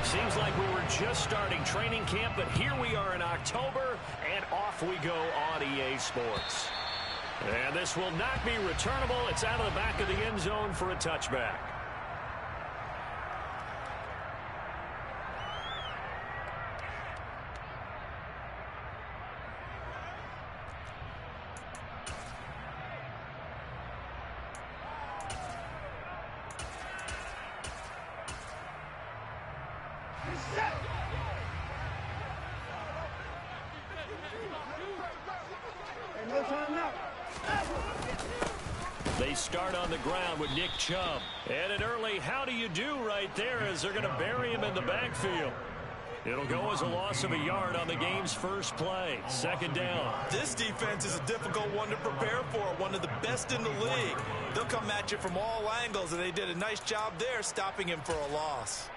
Seems like we were just starting training camp, but here we are in October, and off we go on EA Sports. And this will not be returnable. It's out of the back of the end zone for a touchback. They start on the ground with Nick Chubb. And an early how do you do right there as they're going to bury him in the backfield. It'll go as a loss of a yard on the game's first play. Second down. This defense is a difficult one to prepare for, one of the best in the league. They'll come at you from all angles, and they did a nice job there stopping him for a loss.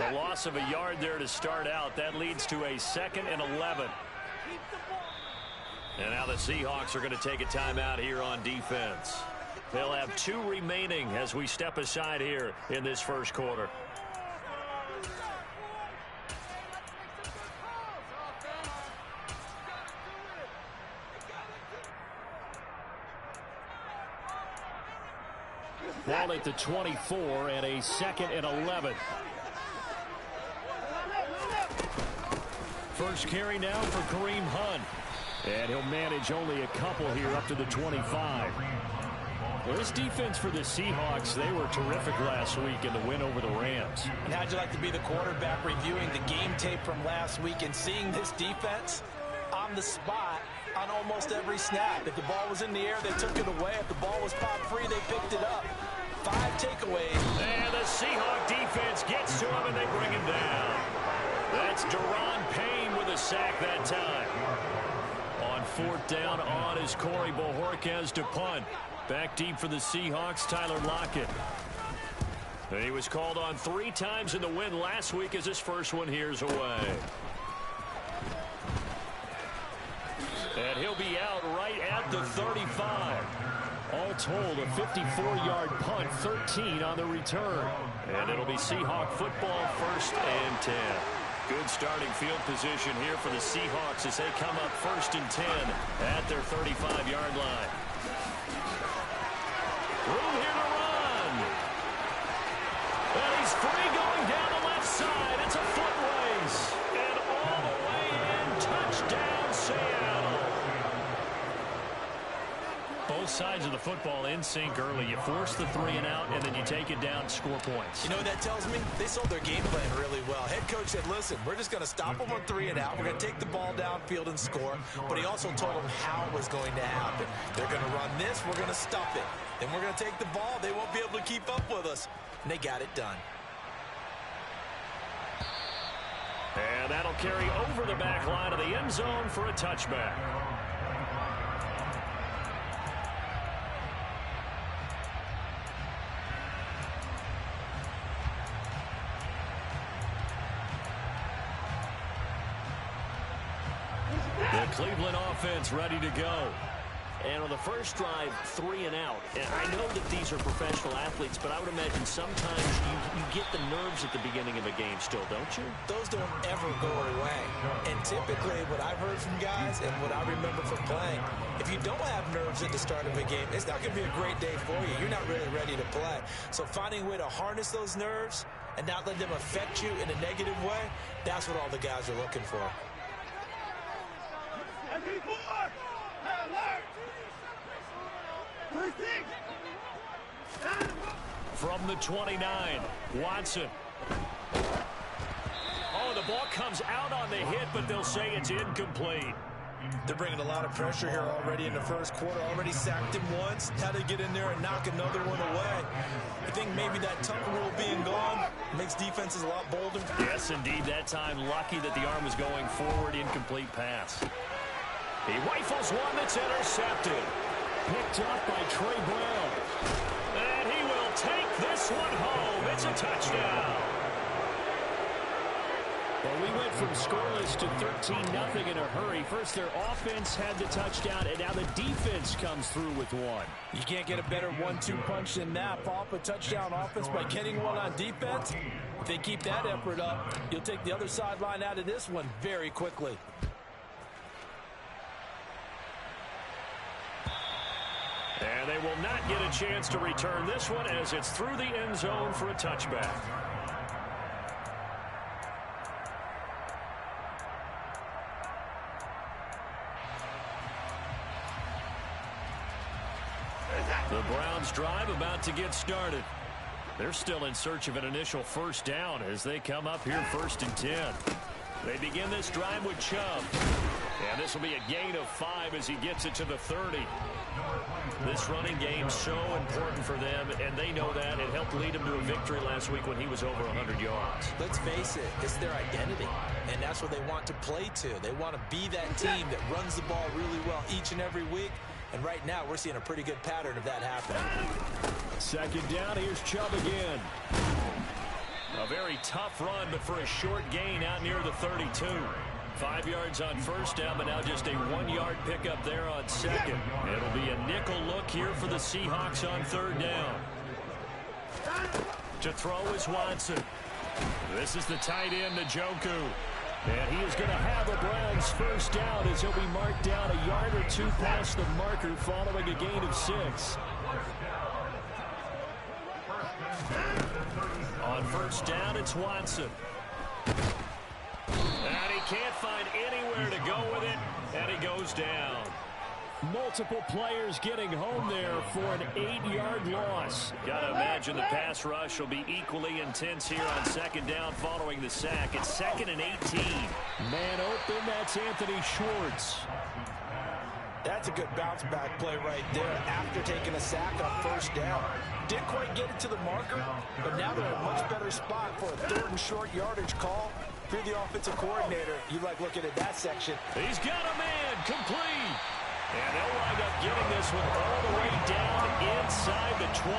A loss of a yard there to start out. That leads to a 2nd and 11. And now the Seahawks are going to take a timeout here on defense. They'll have 2 remaining as we step aside here in this first quarter. Ball at the 24 and a 2nd and 11. First carry now for Kareem Hunt. And he'll manage only a couple here up to the 25. Well, this defense for the Seahawks, they were terrific last week in the win over the Rams. And how'd you like to be the quarterback reviewing the game tape from last week and seeing this defense on the spot on almost every snap? If the ball was in the air, they took it away. If the ball was popped free, they picked it up. 5 takeaways. And the Seahawk defense gets to him, and they bring him down. That's Daron Payne with a sack that time. On 4th down, on is Corey Bojorquez to punt. Back deep for the Seahawks, Tyler Lockett. And he was called on 3 times in the win last week as his first one here's away. And he'll be out right at the 35. All told, a 54-yard punt, 13 on the return. And it'll be Seahawk football, 1st and 10. Good starting field position here for the Seahawks as they come up 1st and 10 at their 35-yard line. Room here to run. And he's free going down the left side. It's a foot race. And all the way in, touchdown Seattle. Both sides of the football in sync early. You force the 3 and out, and then you take it down, score points. You know what that tells me? They sold their game plan really well. Head coach said, listen, we're just going to stop them on 3 and out. We're going to take the ball downfield and score. But he also told them how it was going to happen. They're going to run this. We're going to stop it. Then we're going to take the ball. They won't be able to keep up with us. And they got it done. And that'll carry over the back line of the end zone for a touchback. The Cleveland offense ready to go. And on the first drive, 3 and out. And I know that these are professional athletes, but I would imagine sometimes you get the nerves at the beginning of a game still, don't you? Those don't ever go away. And typically what I've heard from guys and what I remember from playing, if you don't have nerves at the start of a game, it's not going to be a great day for you. You're not really ready to play. So finding a way to harness those nerves and not let them affect you in a negative way, that's what all the guys are looking for. From the 29, Watson. Oh, the ball comes out on the hit, but they'll say it's incomplete. They're bringing a lot of pressure here already in the first quarter. Already sacked him once. Had to get in there and knock another one away. I think maybe that tunnel rule being gone makes defenses a lot bolder. Yes, indeed. That time, lucky that the arm was going forward. Incomplete pass. He rifles one that's intercepted. Picked up by Trey Brown. And he will take this one home. It's a touchdown. Well, we went from scoreless to 13-0 in a hurry. First, their offense had the touchdown, and now the defense comes through with one. You can't get a better 1-2 punch than that. Follow up a touchdown offense by getting one on defense. If they keep that effort up, you'll take the other sideline out of this one very quickly. And they will not get a chance to return this one as it's through the end zone for a touchback. The Browns drive about to get started. They're still in search of an initial first down as they come up here 1st and 10. They begin this drive with Chubb. And this will be a gain of 5 as he gets it to the 30. This running game so important for them, and they know that. It helped lead them to a victory last week when he was over 100 yards. Let's face it, it's their identity, and that's what they want to play to. They want to be that team that runs the ball really well each and every week. And right now, we're seeing a pretty good pattern of that happening. 2nd down, here's Chubb again. A very tough run, but for a short gain out near the 32. 5 yards on 1st down, but now just a 1-yard pickup there on 2nd. It'll be a nickel look here for the Seahawks on 3rd down. To throw is Watson. This is the tight end, Njoku. And he is going to have a Browns first down as he'll be marked down a yard or 2 past the marker following a gain of 6. On 1st down, it's Watson. And he can't find anywhere to go with it, and he goes down. Multiple players getting home there for an 8-yard loss. Got to imagine the pass rush will be equally intense here on 2nd down following the sack. It's 2nd and 18. Man open, that's Anthony Schwartz. That's a good bounce back play right there after taking a sack on 1st down. Didn't quite get it to the marker, but now they're in a much better spot for a 3rd and short yardage call. If you're the offensive coordinator, you like looking at that section. He's got a man, complete. And they'll wind up getting this one all the way down inside the 20.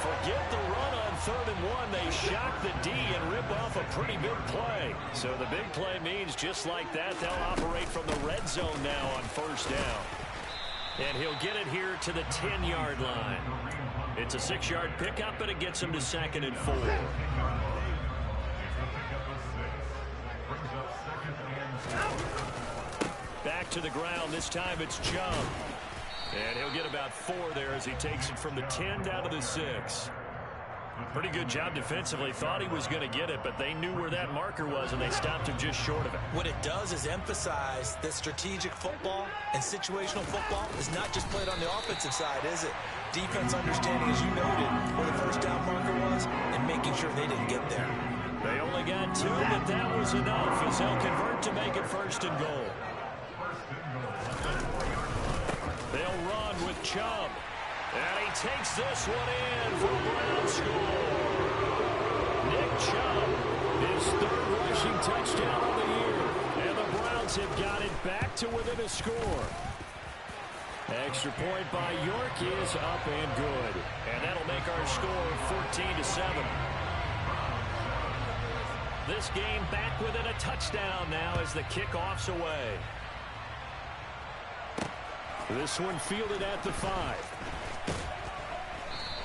Forget the run on 3rd and 1. They shock the D and rip off a pretty big play. So the big play means just like that, they'll operate from the red zone now on 1st down. And he'll get it here to the 10-yard line. It's a 6-yard pickup, and it gets him to 2nd and 4. Back to the ground. This time it's Chubb. And he'll get about 4 there as he takes it from the 10 down to the 6. Pretty good job defensively. Thought he was going to get it, but they knew where that marker was, and they stopped him just short of it. What it does is emphasize that strategic football and situational football is not just played on the offensive side, is it? Defense understanding, as you noted, where the 1st down marker was and making sure they didn't get there. They only got 2, but that was enough as they'll convert to make it 1st and goal. They'll run with Chubb. And he takes this one in for a Brown score. Nick Chubb, his 3rd rushing touchdown of the year. And the Browns have got it back to within a score. Extra point by York is up and good. And that'll make our score 14-7. This game back within a touchdown now as the kickoff's away. This one fielded at the 5.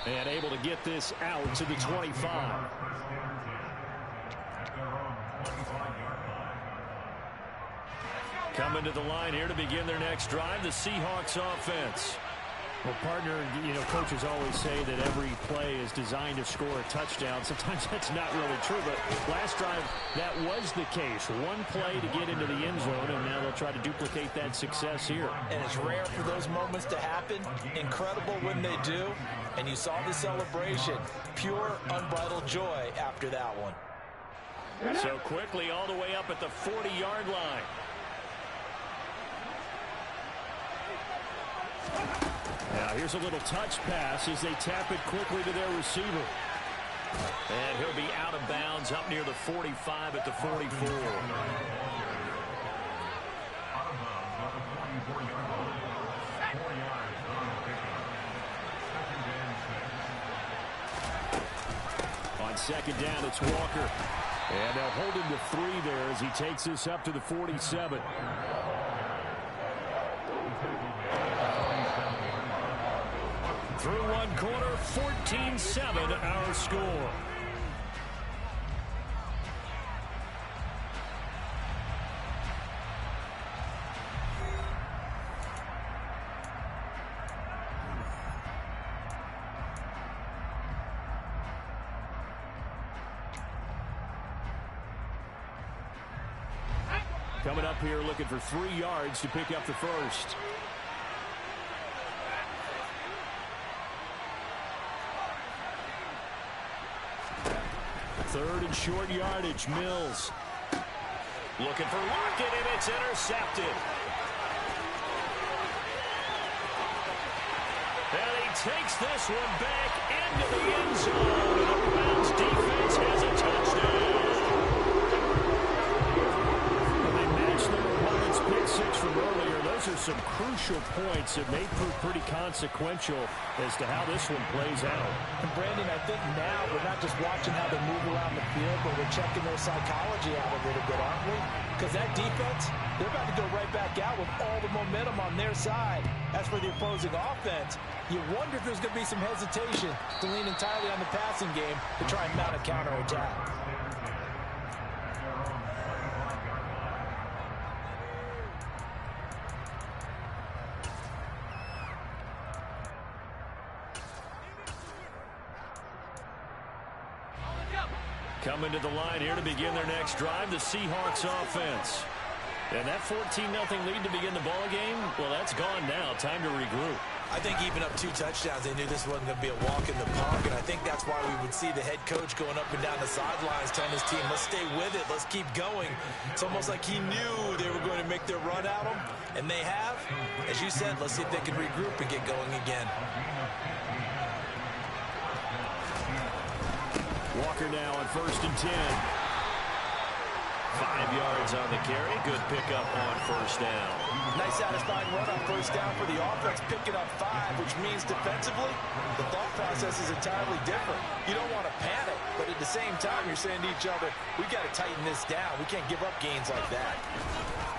And able to get this out to the 25. Coming to the line here to begin their next drive, the Seahawks offense. Well, partner, coaches always say that every play is designed to score a touchdown. Sometimes that's not really true, but last drive, that was the case. One play to get into the end zone, and now they'll try to duplicate that success here. And it's rare for those moments to happen. Incredible when they do. And you saw the celebration. Pure, unbridled joy after that one. So quickly all the way up at the 40-yard line. Now here's a little touch pass as they tap it quickly to their receiver. And he'll be out of bounds up near the 45 at the 44. On 2nd down, it's Walker. And they'll hold him to 3 there as he takes this up to the 47. Through one quarter, 14-7 our score. Coming up here looking for 3 yards to pick up the first. Third and short yardage. Mills looking for Lockett, and it's intercepted. And he takes this one back into the end zone. And the Browns defense has a touchdown. They matched their opponent's pick 6 from earlier. Those are some crucial points that may prove pretty consequential as to how this one plays out. And Brandon, I think now we're not just watching how they move around the field, but we're checking their psychology out a little bit, aren't we? Because that defense, they're about to go right back out with all the momentum on their side. As for the opposing offense, you wonder if there's going to be some hesitation to lean entirely on the passing game to try and mount a counterattack. Coming to the line here to begin their next drive, the Seahawks offense. And that 14-0 lead to begin the ball game, well, that's gone now. Time to regroup. I think even up 2 touchdowns, they knew this wasn't going to be a walk in the park, and I think that's why we would see the head coach going up and down the sidelines telling his team, let's stay with it, let's keep going. It's almost like he knew they were going to make their run at him, and they have. As you said, let's see if they can regroup and get going again. Walker now on 1st and 10. 5 yards on the carry. Good pickup on 1st down. Nice satisfying run on 1st down for the offense, picking up 5, which means defensively, the thought process is entirely different. You don't want to panic, but at the same time, you're saying to each other, we got to tighten this down. We can't give up gains like that.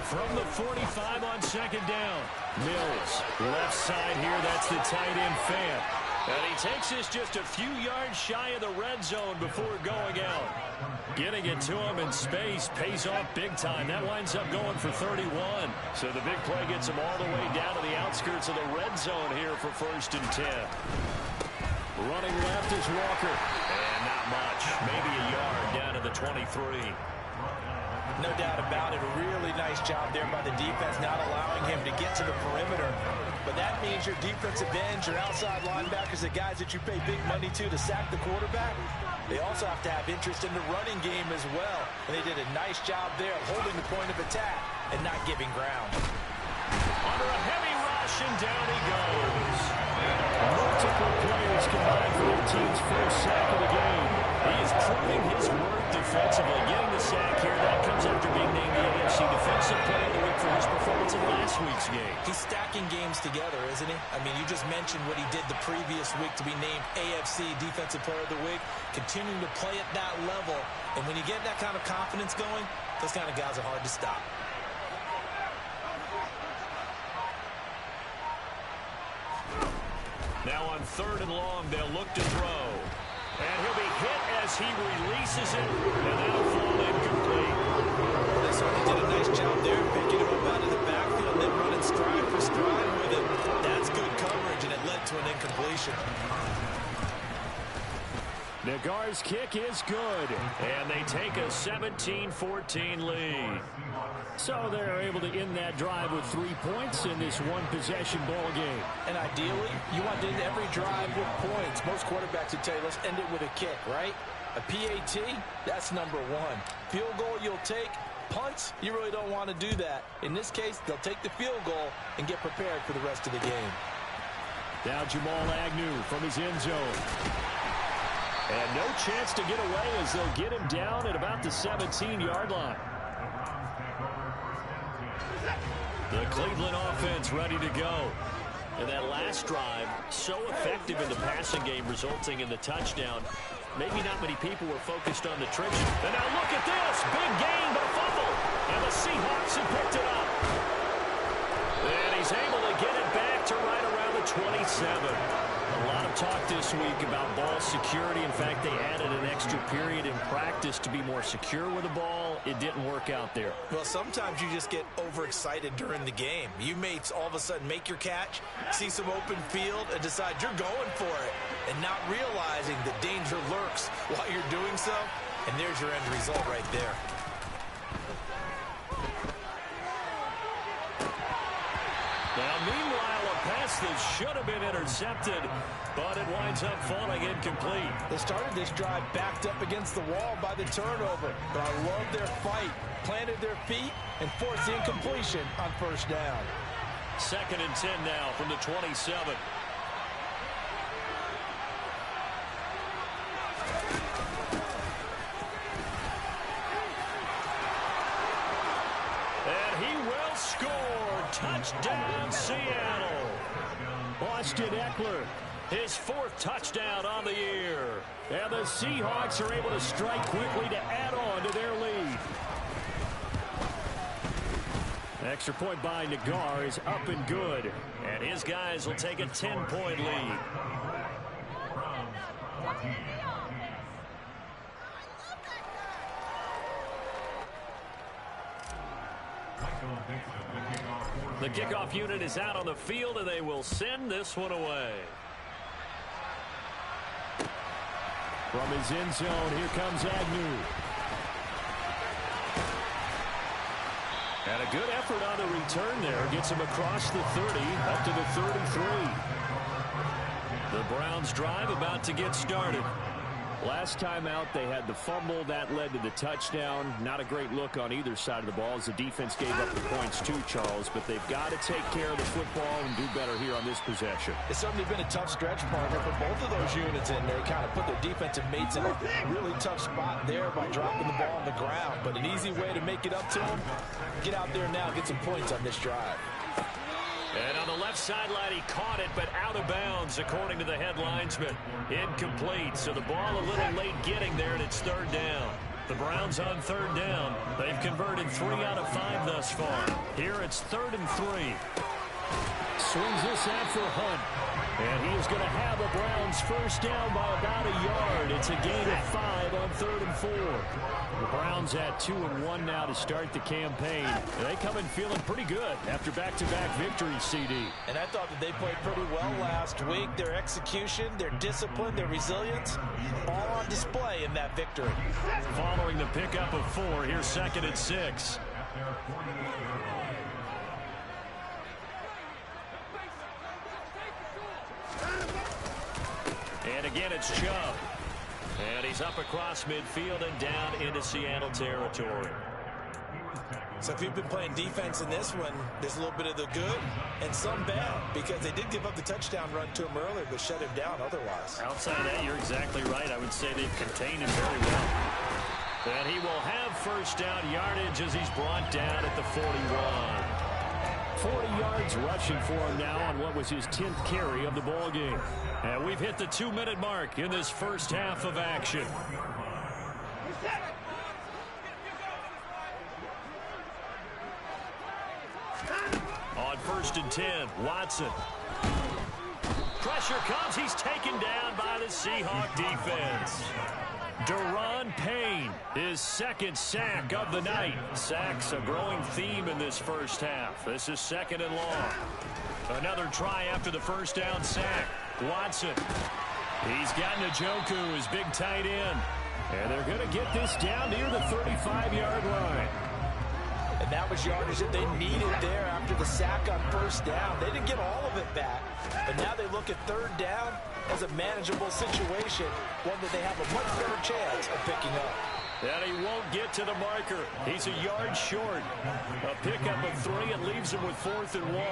From the 45 on 2nd down. Mills, left side here. That's the tight end Fant. And he takes this just a few yards shy of the red zone before going out. Getting it to him in space pays off big time. That winds up going for 31. So the big play gets him all the way down to the outskirts of the red zone here for 1st and 10. Running left is Walker. And not much. Maybe a yard down to the 23. No doubt about it. A really nice job there by the defense, not allowing him to get to the perimeter. But that means your defensive ends, your outside linebackers, the guys that you pay big money to sack the quarterback, they also have to have interest in the running game as well. And they did a nice job there holding the point of attack and not giving ground. Under a heavy rush, and down he goes. Multiple players combined for their team's first sack of the game. He is proving his worth defensively. Getting the sack here, that comes after being named the AFC Defensive Player of the Week for his performance in last week's game. He's stacking games together, isn't he? I mean, you just mentioned what he did the previous week to be named AFC Defensive Player of the Week, continuing to play at that level. And when you get that kind of confidence going, those kind of guys are hard to stop. Now on 3rd and long, they'll look to throw. And he'll be hit as he releases it, and that'll fall incomplete. They certainly did a nice job there, picking him up out of the backfield and then running stride for stride with it. That's good coverage, and it led to an incompletion. Nagar's kick is good, and they take a 17-14 lead. So they're able to end that drive with 3 points in this one-possession ball game. And ideally, you want to end every drive with points. Most quarterbacks would tell you, let's end it with a kick, right? A PAT, that's number 1. Field goal you'll take. Punts, you really don't want to do that. In this case, they'll take the field goal and get prepared for the rest of the game. Now Jamal Agnew from his end zone. And no chance to get away as they'll get him down at about the 17-yard line. The Cleveland offense ready to go. And that last drive, so effective in the passing game, resulting in the touchdown. maybe not many people were focused on the tricks. And now look at this. Big gain, but a fumble. And the Seahawks have picked it up. And he's able to get it back to right around the 27. A lot of talk this week about ball security. In fact, they added an extra period in practice to be more secure with the ball. It didn't work out there. Well, sometimes you just get overexcited during the game. You may all of a sudden make your catch, see some open field, and decide you're going for it, and not realizing the danger lurks while you're doing so. And there's your end result right there. Now, meanwhile, a pass that should have been intercepted, but it winds up falling incomplete. They started this drive backed up against the wall by the turnover, but I love their fight, planted their feet, and forced the incompletion on first down. 2nd and 10 now from the 27. And he will score. Touchdown, Seattle. Austin Eckler, his 4th touchdown on the year. And the Seahawks are able to strike quickly to add on to their lead. Extra point by Nagar is up and good. And his guys will take a 10-point lead. The kickoff unit is out on the field, and they will send this one away. From his end zone, here comes Agnew. And a good effort on the return there. Gets him across the 30, up to the 33. The Browns drive about to get started. Last time out, they had the fumble. That led to the touchdown. Not a great look on either side of the ball as the defense gave up the points too, Charles. But they've got to take care of the football and do better here on this possession. It's certainly been a tough stretch, partner, for both of those units, and they kind of put their defensive mates in a really tough spot there by dropping the ball on the ground. But an easy way to make it up to them, get out there now, get some points on this drive. And on the left sideline, he caught it, but out of bounds, according to the head linesman. Incomplete, so the ball a little late getting there, and it's 3rd down. The Browns on 3rd down. They've converted 3 out of 5 thus far. Here it's 3rd and 3. Swings this out for Hunt. And he is going to have the Browns first down by about a yard. It's a gain of 5 on 3rd and 4. The Browns at 2-1 now to start the campaign. They come in feeling pretty good after back-to-back victories, CD. And I thought that they played pretty well last week. Their execution, their discipline, their resilience, all on display in that victory. Following the pickup of 4, here's 2nd and 6. And again, it's Chubb. And he's up across midfield and down into Seattle territory. So if you've been playing defense in this one, there's a little bit of the good and some bad, because they did give up the touchdown run to him earlier, but shut him down otherwise. Outside of that, you're exactly right. I would say they've contained him very well. And he will have first down yardage as he's brought down at the 41. 40 yards rushing for him now on what was his 10th carry of the ball game. And we've hit the 2-minute mark in this first half of action. On 1st and 10, Watson. Pressure comes. He's taken down by the Seahawk defense. Deron Payne, his 2nd sack of the night. Sacks a growing theme in this first half. This is 2nd and long. Another try after the first down sack. Watson. He's got Njoku, his big tight end. And they're going to get this down near the 35-yard line. And that was yardage that they needed there after the sack on first down. They didn't get all of it back, but now they look at 3rd down as a manageable situation, one that they have a much better chance of picking up. And he won't get to the marker. He's a yard short. A pickup of 3, it leaves him with 4th and 1.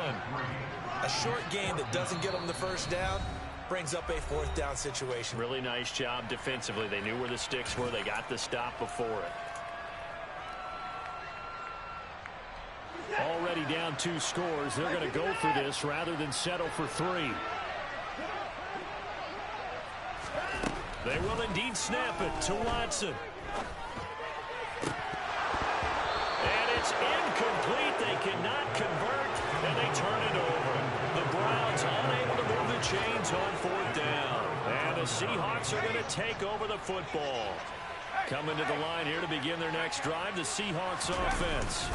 A short gain that doesn't get them the first down brings up a 4th down situation. Really nice job defensively. They knew where the sticks were. They got the stop before it. Already down 2 scores. They're going to go for this rather than settle for 3. They will indeed snap it to Watson. And it's incomplete. They cannot convert, and they turn it over. The Browns unable to move the chains on 4th down. And the Seahawks are going to take over the football. Coming to the line here to begin their next drive, the Seahawks offense.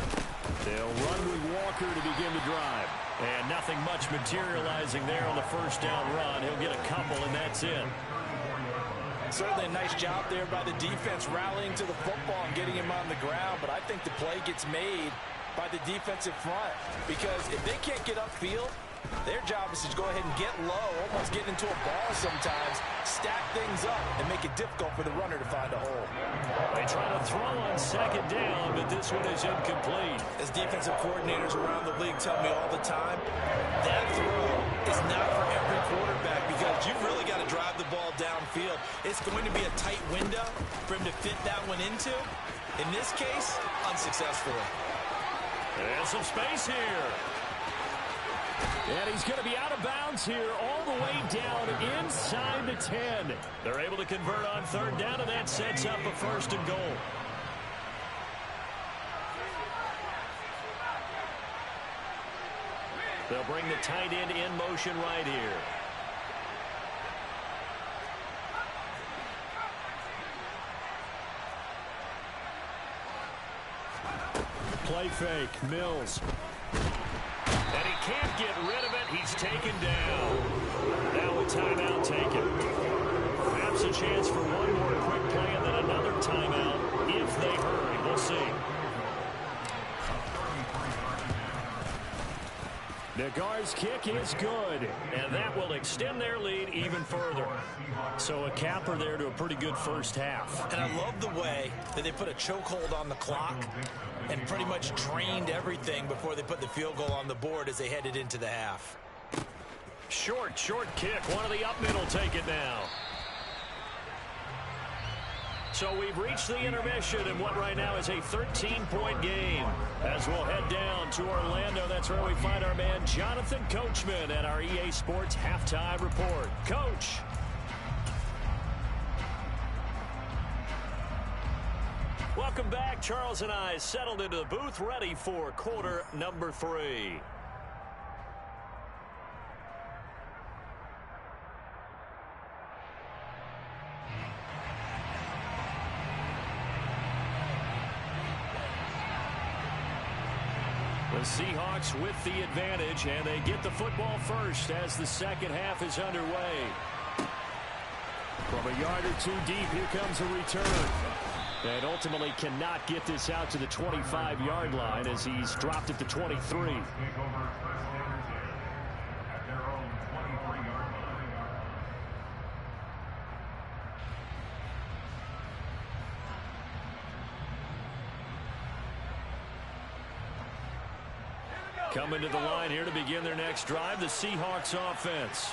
They'll run with Walker to begin the drive. And nothing much materializing there on the first down run. He'll get a couple, and that's it. Certainly a nice job there by the defense rallying to the football and getting him on the ground. But I think the play gets made by the defensive front. Because if they can't get upfield, their job is to go ahead and get low, almost get into a ball sometimes, stack things up, and make it difficult for the runner to find a hole. They try to throw on 2nd down, but this one is incomplete. As defensive coordinators around the league tell me all the time, that throw is not for every quarterback because you've really got to drive the ball downfield. It's going to be a tight window for him to fit that one into. In this case, unsuccessfully. There's some space here. And he's going to be out of bounds here all the way down inside the 10. They're able to convert on 3rd down, and that sets up a 1st and goal. They'll bring the tight end in motion right here. Play fake, Mills. And he can't get rid of it. He's taken down. Now a timeout taken. Perhaps a chance for one more quick play and then another timeout if they hurry. We'll see. Nagar's kick is good, and that will extend their lead even further. So a capper there to a pretty good first half. And I love the way that they put a chokehold on the clock and pretty much drained everything before they put the field goal on the board as they headed into the half. Short kick. One of the up middle take it now. So we've reached the intermission in what right now is a 13-point game. As we'll head down to Orlando, that's where we find our man Jonathan Coachman at our EA Sports Halftime Report. Coach. Welcome back. Charles and I settled into the booth, ready for quarter number 3. The Seahawks with the advantage, and they get the football first as the second half is underway. From a yard or two deep, here comes a return. And ultimately cannot get this out to the 25-yard line as he's dropped it to 23. Coming to the line here to begin their next drive, the Seahawks offense.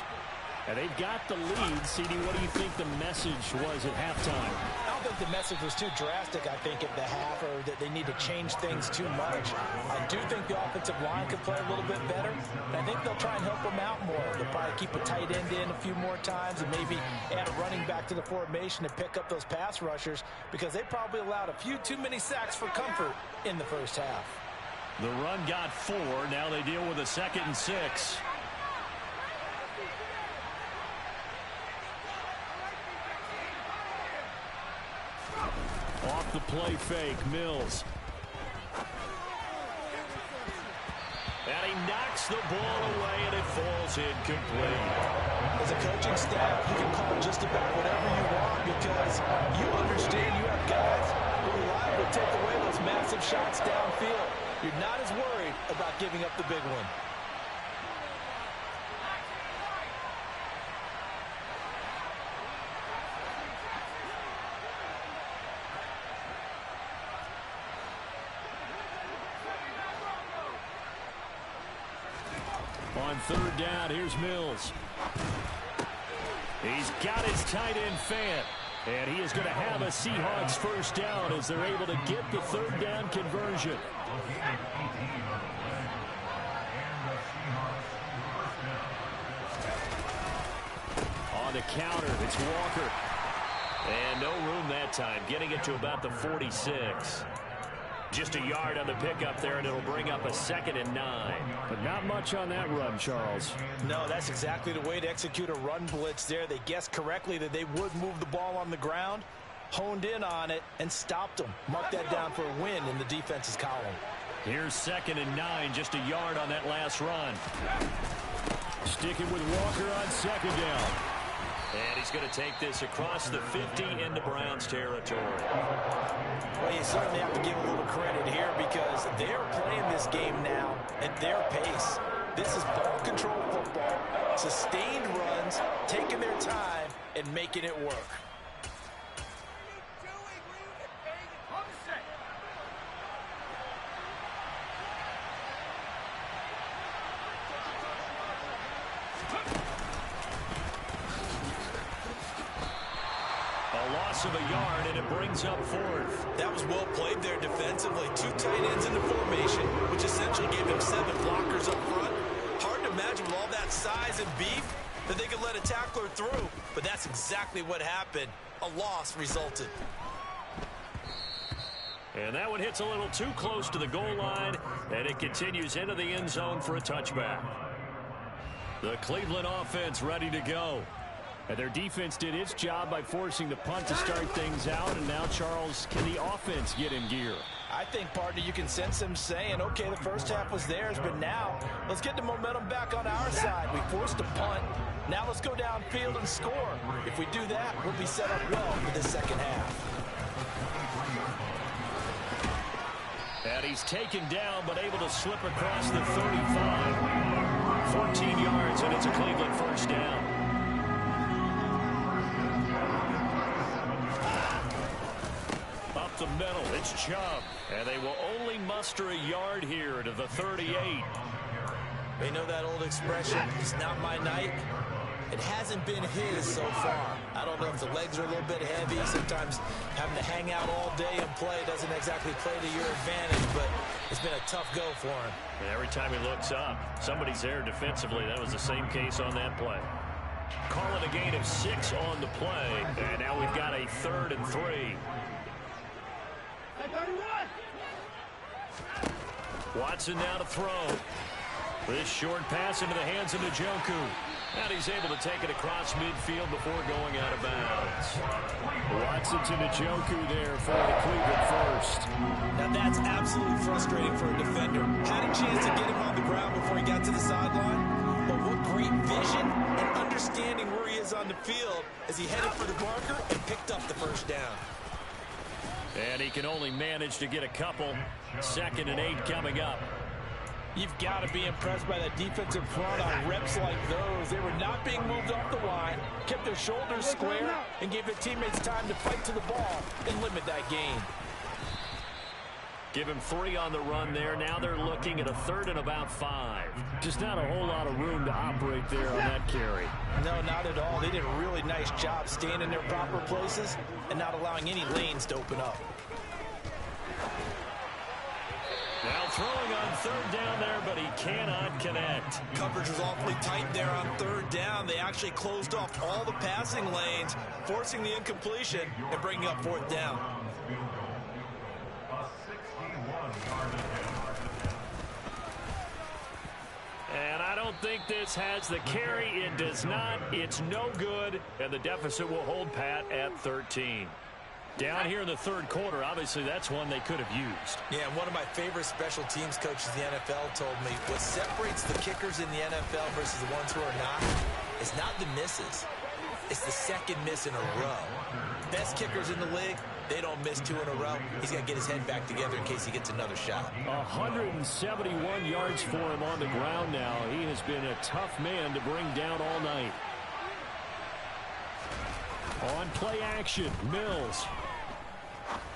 And they've got the lead. CD, what do you think the message was at halftime? I don't think the message was too drastic, I think, at the half, or that they need to change things too much. I do think the offensive line could play a little bit better, and I think they'll try and help them out more. They'll probably keep a tight end in a few more times and maybe add a running back to the formation to pick up those pass rushers because they probably allowed a few too many sacks for comfort in the first half. The run got 4. Now they deal with a 2nd and 6. Off the play fake, Mills. And he knocks the ball away, and it falls incomplete. As a coaching staff, you can call just about whatever you want because you understand you have guys who are liable to take away those massive shots downfield. You're not as worried about giving up the big one. On 3rd down, here's Mills. He's got his tight end Fant. And he is going to have a Seahawks first down as they're able to get the 3rd down conversion. On the counter, it's Walker. And no room that time, getting it to about the 46. Just a yard on the pickup there, and it'll bring up a 2nd and 9. But not much on that run, Charles. No, that's exactly the way to execute a run blitz there. They guessed correctly that they would move the ball on the ground, honed in on it, and stopped them. Mark that down for a win in the defense's column. Here's 2nd and 9, just a yard on that last run. Sticking with Walker on 2nd down. And he's going to take this across the 50 into Browns territory. Well, you certainly have to give a little credit here because they're playing this game now at their pace. This is ball control football, sustained runs, taking their time, and making it work. Loss of a yard, and it brings up 4th. That was well played there defensively. 2 tight ends in the formation, which essentially gave him 7 blockers up front. Hard to imagine with all that size and beef that they could let a tackler through, but that's exactly what happened. A loss resulted. And that one hits a little too close to the goal line, and it continues into the end zone for a touchback. The Cleveland offense ready to go. And their defense did its job by forcing the punt to start things out. And now, Charles, can the offense get in gear? I think, partner, you can sense them saying, okay, the first half was theirs, but now let's get the momentum back on our side. We forced a punt. Now let's go downfield and score. If we do that, we'll be set up well for the second half. And he's taken down, but able to slip across the 35. 14 yards, and it's a Cleveland first down. The middle, it's Chubb, and they will only muster a yard here to the 38. They know that old expression, it's not my night. It hasn't been his so far. I don't know if the legs are a little bit heavy. Sometimes having to hang out all day and play doesn't exactly play to your advantage, but it's been a tough go for him. And every time he looks up, somebody's there defensively. That was the same case on that play. Call it a gain of 6 on the play, and now we've got a 3rd and 3. Watson now to throw. This short pass into the hands of Njoku. And he's able to take it across midfield before going out of bounds. Watson to Njoku there for the Cleveland first. Now that's absolutely frustrating for a defender. Had a chance to get him on the ground before he got to the sideline. But what great vision and understanding where he is on the field as he headed for the marker and picked up the first down. And he can only manage to get a couple. 2nd and 8 coming up. You've got to be impressed by that defensive front on reps like those. They were not being moved off the line, kept their shoulders square, and gave their teammates time to fight to the ball and limit that gain. Give him 3 on the run there. Now they're looking at a 3rd and about 5. Just not a whole lot of room to operate there on that carry. No, not at all. They did a really nice job staying in their proper places and not allowing any lanes to open up. Now throwing on 3rd down there, but he cannot connect. Coverage was awfully tight there on 3rd down. They actually closed off all the passing lanes, forcing the incompletion and bringing up 4th down. And I don't think this has the carry. It does not. It's no good. And the deficit will hold pat at 13. Down here in the 3rd quarter, obviously that's one they could have used. Yeah, one of my favorite special teams coaches in the NFL told me what separates the kickers in the NFL versus the ones who are not is not the misses. It's the 2nd miss in a row. Best kickers in the league, they don't miss 2 in a row. He's got to get his head back together in case he gets another shot. 171 yards for him on the ground now. He has been a tough man to bring down all night. On play action, Mills.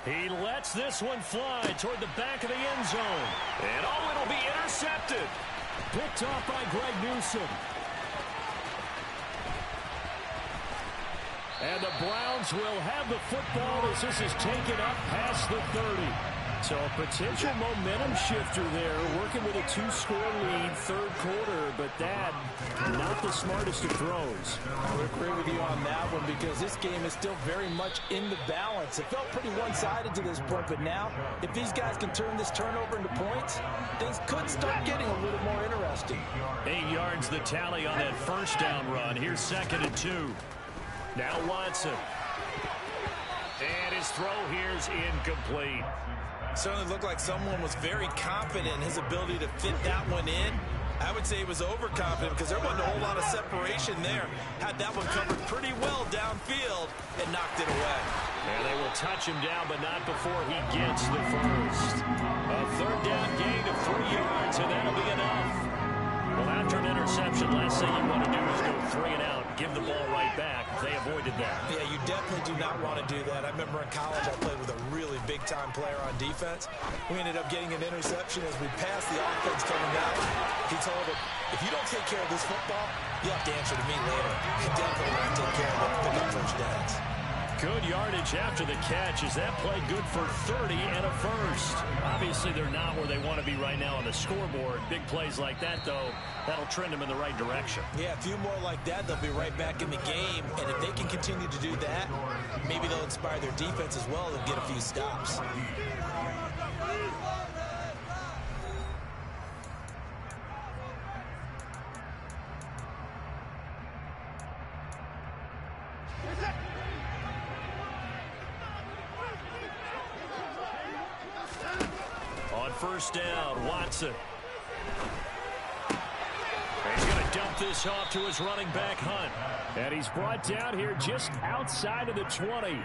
He lets this one fly toward the back of the end zone. And it'll be intercepted. Picked off by Greg Newsome. And the Browns will have the football as this is taken up past the 30. So a potential momentum shifter there, working with a 2-score lead, third quarter, but that, not the smartest of throws. I would agree with you on that one because this game is still very much in the balance. It felt pretty one-sided to this point, but now, if these guys can turn this turnover into points, things could start getting a little more interesting. 8 yards the tally on that first down run. Here's 2nd and 2. Now Watson. And his throw here's incomplete. Certainly looked like someone was very confident in his ability to fit that one in. I would say he was overconfident because there wasn't a whole lot of separation there. Had that one covered pretty well downfield and knocked it away. And they will touch him down, but not before he gets the first. A third down gain of 3 yards, and that'll be enough. Well, after an interception, last thing you want to do is go 3 and out, give the ball right back. They avoided that. Yeah, you definitely do not want to do that. I remember in college I played with a really big-time player on defense. We ended up getting an interception as we passed the offense coming out. He told him, if you don't take care of this football, you have to answer to me later. You definitely want to take care of it and pick up first downs. Good yardage after the catch. Is that play good for 30 and a first? Obviously, they're not where they want to be right now on the scoreboard. Big plays like that, though, that'll trend them in the right direction. Yeah, a few more like that, they'll be right back in the game. And if they can continue to do that, maybe they'll inspire their defense as well and get a few stops. First down, Watson. And he's going to dump this off to his running back, Hunt. And he's brought down here just outside of the 20.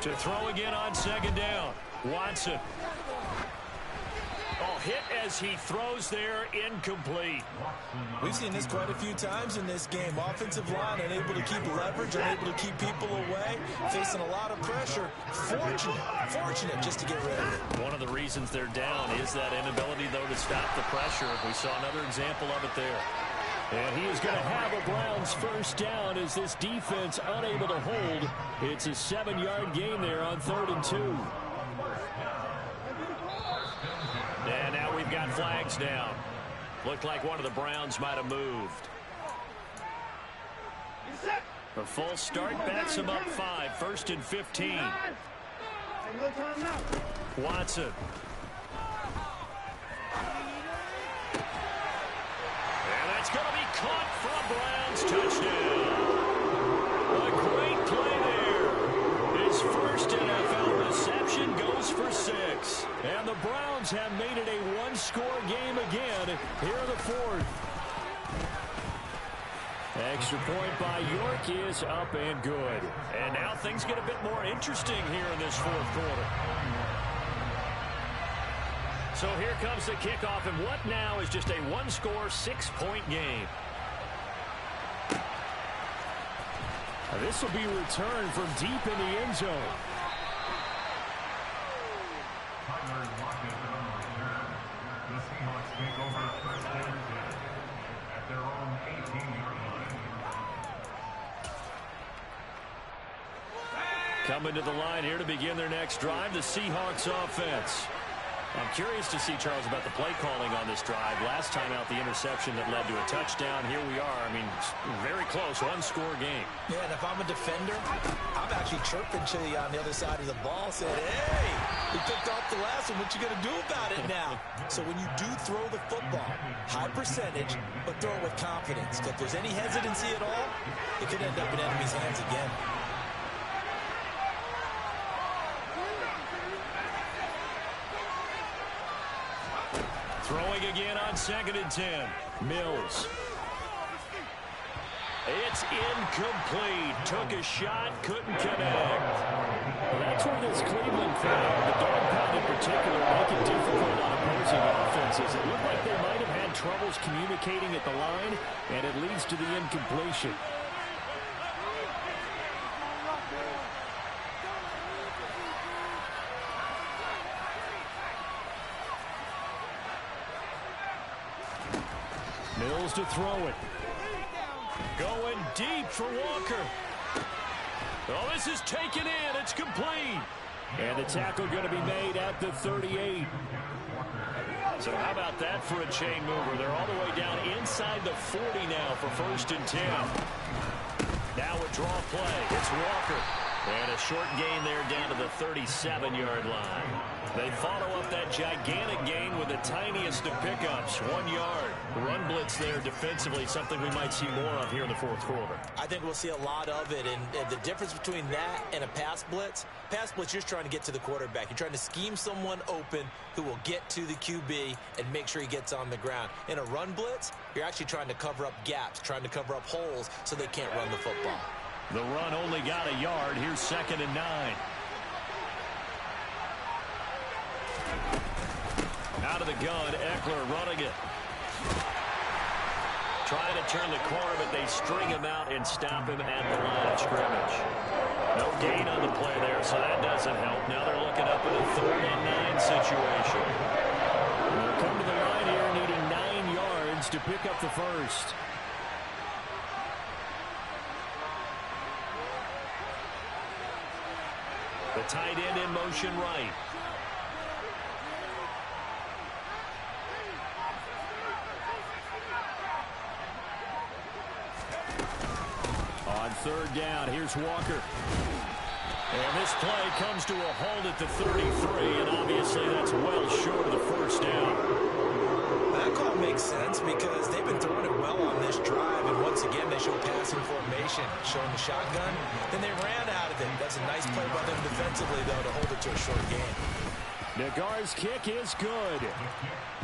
To throw again on 2nd down, Watson. Oh, hit as he throws there, incomplete. We've seen this quite a few times in this game. Offensive line unable to keep leverage, unable to keep people away, facing a lot of pressure. Fortunate just to get rid of it. One of the reasons they're down is that inability, though, to stop the pressure. We saw another example of it there. And he is going to have a Browns first down as this defense unable to hold. It's a 7-yard gain there on 3rd and 2. And now we've got flags down. Looked like one of the Browns might have moved. A false start backs him up 5. 1st and 15. Watson. And that's going to be caught for a Browns touchdown. A great play there. His first NFL reception goes for 6. And the Browns have made it a 1-score game again here in the 4th. Extra point by York is up and good. And now things get a bit more interesting here in this 4th quarter. So here comes the kickoff, and what now is just a 1-score, 6-point game. This will be returned from deep in the end zone. Coming to the line here to begin their next drive, the Seahawks offense. I'm curious to see, Charles, about the play calling on this drive. Last time out, the interception that led to a touchdown. Here we are. I mean, very close, 1-score game. Yeah, and if I'm a defender, I'm actually chirping to you on the other side of the ball, saying, hey, we picked off the last one. What you going to do about it now? So when you do throw the football, high percentage, but throw it with confidence. If there's any hesitancy at all, it could end up in enemy's hands again. Throwing again on 2nd and 10. Mills. It's incomplete. Took a shot, couldn't connect. Well, that's where this Cleveland crowd, the dog pound in particular, make it difficult on opposing offenses. It looked like they might have had troubles communicating at the line, and it leads to the incompletion. Mills to throw it. Going deep for Walker. Oh, this is taken in. It's complete. And the tackle going to be made at the 38. So how about that for a chain mover? They're all the way down inside the 40 now for 1st and 10. Now a draw play. It's Walker. And a short gain there down to the 37-yard line. They follow up that gigantic gain with the tiniest of pickups, 1 yard. Run blitz there defensively, something we might see more of here in the 4th quarter. I think we'll see a lot of it, and the difference between that and a pass blitz, you're just trying to get to the quarterback. You're trying to scheme someone open who will get to the QB and make sure he gets on the ground. In a run blitz, you're actually trying to cover up gaps, trying to cover up holes so they can't run the football. The run only got a yard. Here's 2nd and 9. Out of the gun, Eckler running it. Trying to turn the corner, but they string him out and stop him at the line of scrimmage. No gain on the play there, so that doesn't help. Now they're looking up at a 3rd and 9 situation. They'll come to the line here needing 9 yards to pick up the first. The tight end in motion right. On 3rd down, here's Walker. And this play comes to a halt at the 33, and obviously that's well short of the 1st down. That call makes sense because they've been throwing it well on this drive, and once again they show passing formation, showing the shotgun. Then they ran out of it. That's a nice play by them defensively, though, to hold it to a short game. Nagar's kick is good.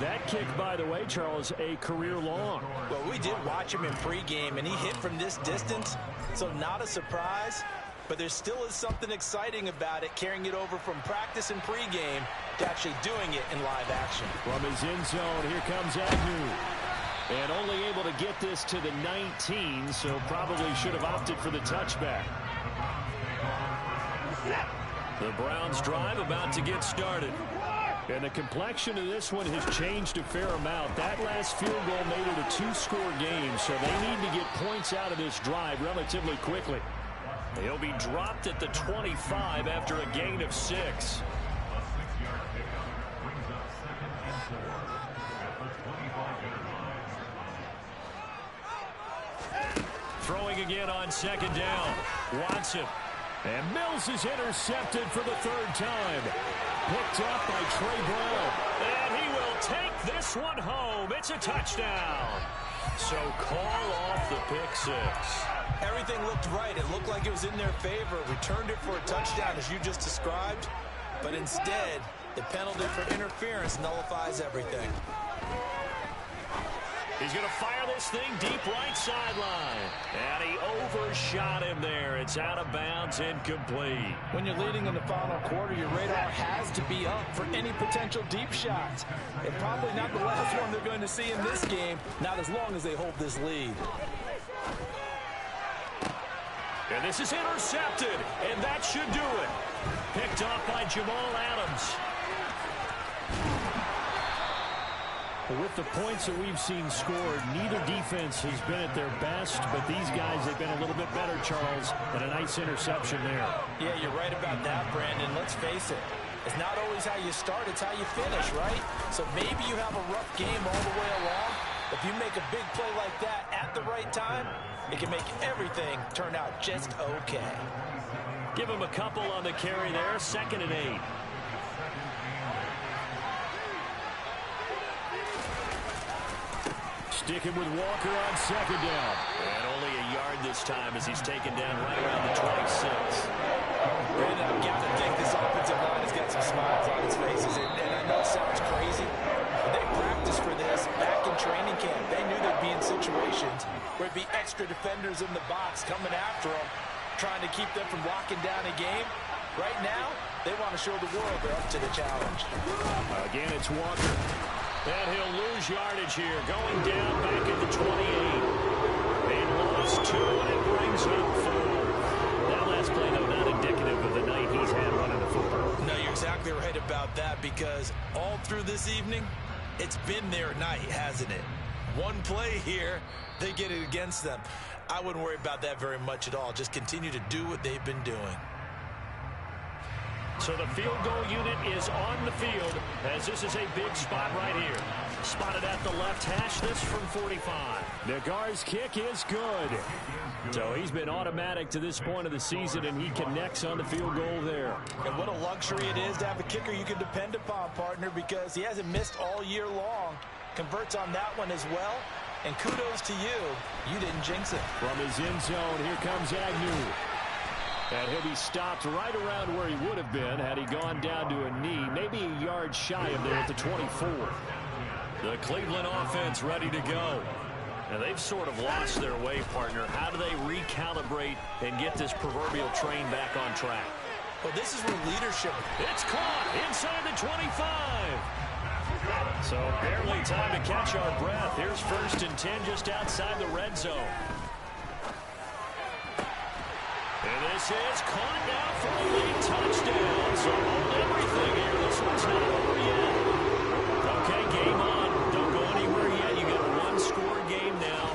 That kick, by the way, Charles, a career long. Well, we did watch him in pregame, and he hit from this distance, so not a surprise. But there still is something exciting about it, carrying it over from practice and pregame to actually doing it in live action. From his end zone, here comes Agnew. And only able to get this to the 19, so probably should have opted for the touchback. The Browns drive about to get started. And the complexion of this one has changed a fair amount. That last field goal made it a 2-score game, so they need to get points out of this drive relatively quickly. He'll be dropped at the 25 after a gain of 6. Throwing again on 2nd down. Watson. And Mills is intercepted for the 3rd time. Picked up by Trey Brown. And he will take this one home. It's a touchdown. So call off the pick 6. Everything looked right. It looked like it was in their favor. Returned it for a touchdown, as you just described. But instead, the penalty for interference nullifies everything. He's going to fire this thing deep right sideline. And he overshot him there. It's out of bounds, incomplete. When you're leading in the final quarter, your radar has to be up for any potential deep shots. And probably not the last one they're going to see in this game, not as long as they hold this lead. And this is intercepted, and that should do it. Picked off by Jamal Adams. With the points that we've seen scored, neither defense has been at their best, but these guys have been a little bit better, Charles, and a nice interception there. Yeah, you're right about that, Brandon. Let's face it. It's not always how you start, it's how you finish, right? So maybe you have a rough game all the way along. If you make a big play like that at the right time, it can make everything turn out just okay. Give him a couple on the carry there. 2nd and 8. Sticking with Walker on 2nd down. And only a yard this time as he's taken down right around the 26. Brandon, I've got to think this offensive line has got some smiles on its faces. And I know it sounds crazy, but they practiced for this back in training camp. They knew they'd be in situations where it'd be extra defenders in the box coming after them, trying to keep them from locking down a game. Right now, they want to show the world they're up to the challenge. Again, it's Walker. And he'll lose yardage here, going down back at the 28. They lost 2, and it brings up 4. That last play, though, not indicative of the night he's had running the football. No, you're exactly right about that, because all through this evening, it's been their night, hasn't it? One play here, they get it against them. I wouldn't worry about that very much at all. Just continue to do what they've been doing. So the field goal unit is on the field as this is a big spot right here. Spotted at the left hash, this from 45. Nagar's kick is good. So he's been automatic to this point of the season, and he connects on the field goal there. And what a luxury it is to have a kicker you can depend upon, partner, because he hasn't missed all year long. Converts on that one as well. And kudos to you. You didn't jinx it. From his end zone, here comes Agnew. And he'll be stopped right around where he would have been had he gone down to a knee, maybe a yard shy of there at the 24. The Cleveland offense ready to go. And they've sort of lost their way, partner. How do they recalibrate and get this proverbial train back on track? Well, this is where leadership. It's caught inside the 25. So barely time to catch our breath. Here's 1st and 10 just outside the red zone. And this is caught now for a late touchdown. So hold everything here. This one's not over yet. Okay, game on. Don't go anywhere yet. You got a one-score game now.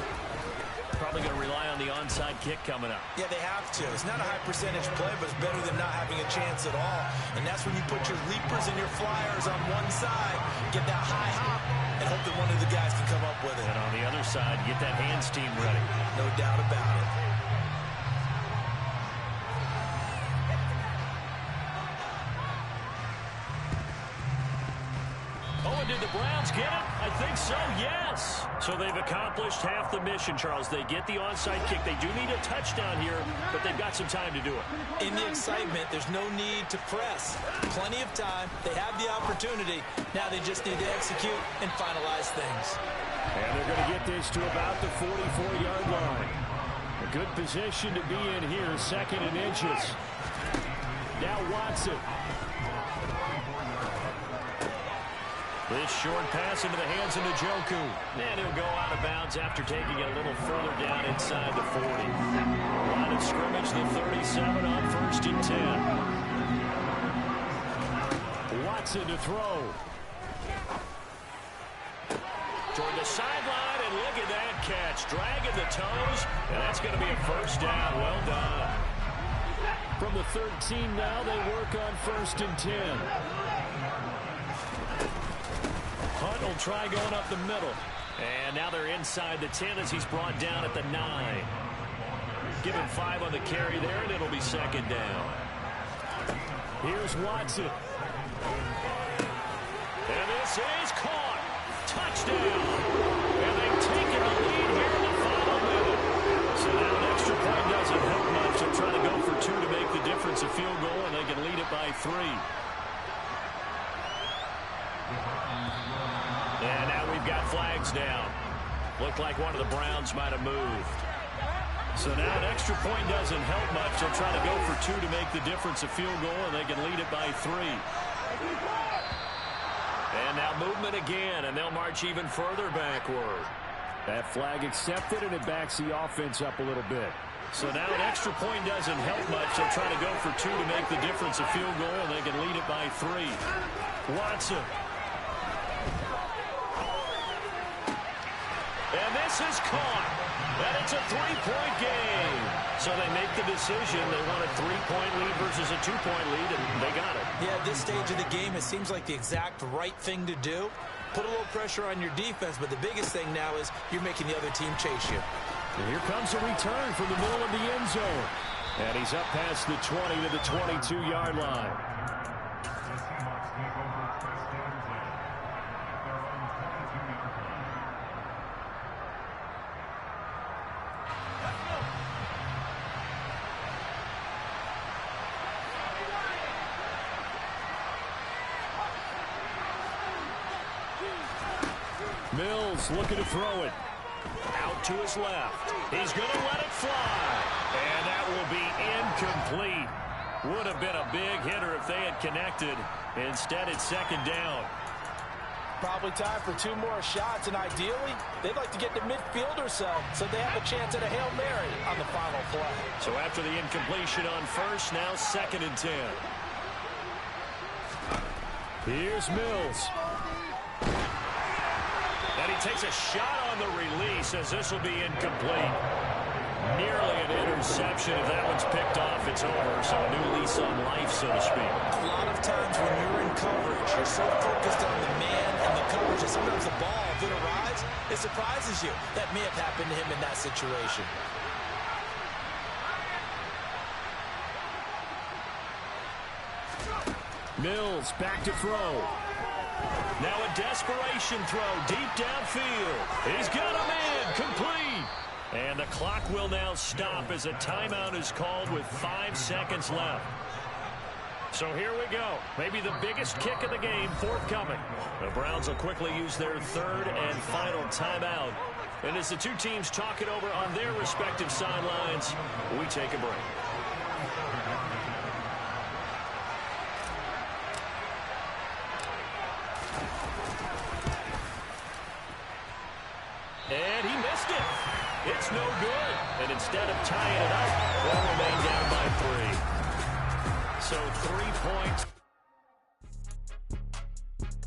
Probably going to rely on the onside kick coming up. Yeah, they have to. It's not a high percentage play, but it's better than not having a chance at all. And that's when you put your leapers and your flyers on one side, get that high hop, and hope that one of the guys can come up with it. And on the other side, get that hands team ready. No doubt about it. Did the Browns get it? I think so, yes. So they've accomplished half the mission, Charles. They get the onside kick. They do need a touchdown here, but they've got some time to do it. In the excitement, there's no need to press. Plenty of time. They have the opportunity. Now they just need to execute and finalize things. And they're going to get this to about the 44-yard line. A good position to be in here, 2nd and inches. Now Watson. This short pass into the hands of Njoku. And he'll go out of bounds after taking it a little further down inside the 40. Line of scrimmage, the 37 on 1st and 10. Watson to throw. Toward the sideline, and look at that catch. Dragging the toes, and that's going to be a 1st down. Well done. From the 13 now, they work on 1st and 10. Hunt will try going up the middle. And now they're inside the 10 as he's brought down at the 9. Give him 5 on the carry there, and it'll be 2nd down. Here's Watson. And this is caught. Touchdown. And they've taken the lead here in the final minute. So now an extra point doesn't help much. They'll try to go for 2 to make the difference a field goal, and they can lead it by 3. And now we've got flags down. Looked like one of the Browns might have moved. So now an extra point doesn't help much. They'll try to go for 2 to make the difference a field goal, and they can lead it by 3. And now movement again, and they'll march even further backward. That flag accepted, and it backs the offense up a little bit. So now an extra point doesn't help much. They'll try to go for 2 to make the difference a field goal, and they can lead it by 3. Watson. And this is caught. And it's a 3-point game. So they make the decision. They want a 3-point lead versus a 2-point lead, and they got it. Yeah, at this stage of the game, it seems like the exact right thing to do. Put a little pressure on your defense, but the biggest thing now is you're making the other team chase you. And here comes a return from the middle of the end zone. And he's up past the 20 to the 22-yard line. Mills looking to throw it. Out to his left. He's going to let it fly. And that will be incomplete. Would have been a big hitter if they had connected. Instead, it's 2nd down. Probably time for 2 more shots, and ideally, they'd like to get to midfield or so they have a chance at a Hail Mary on the final play. So after the incompletion on 1st, now 2nd and 10. Here's Mills. And he takes a shot on the release as this will be incomplete. Nearly an interception. If that one's picked off, it's over. So a new lease on life, so to speak. A lot of times when you're in coverage, you're so focused on the man and the coverage that sometimes the ball, if it arrives, it surprises you. That may have happened to him in that situation. Mills back to throw. Now a desperation throw deep downfield. He's got him in. Complete. And the clock will now stop as a timeout is called with 5 seconds left. So here we go. Maybe the biggest kick of the game forthcoming. The Browns will quickly use their third and final timeout. And as the two teams talk it over on their respective sidelines, we take a break. And he missed it. It's no good. And instead of tying it up, they'll remain down by 3. So 3 points.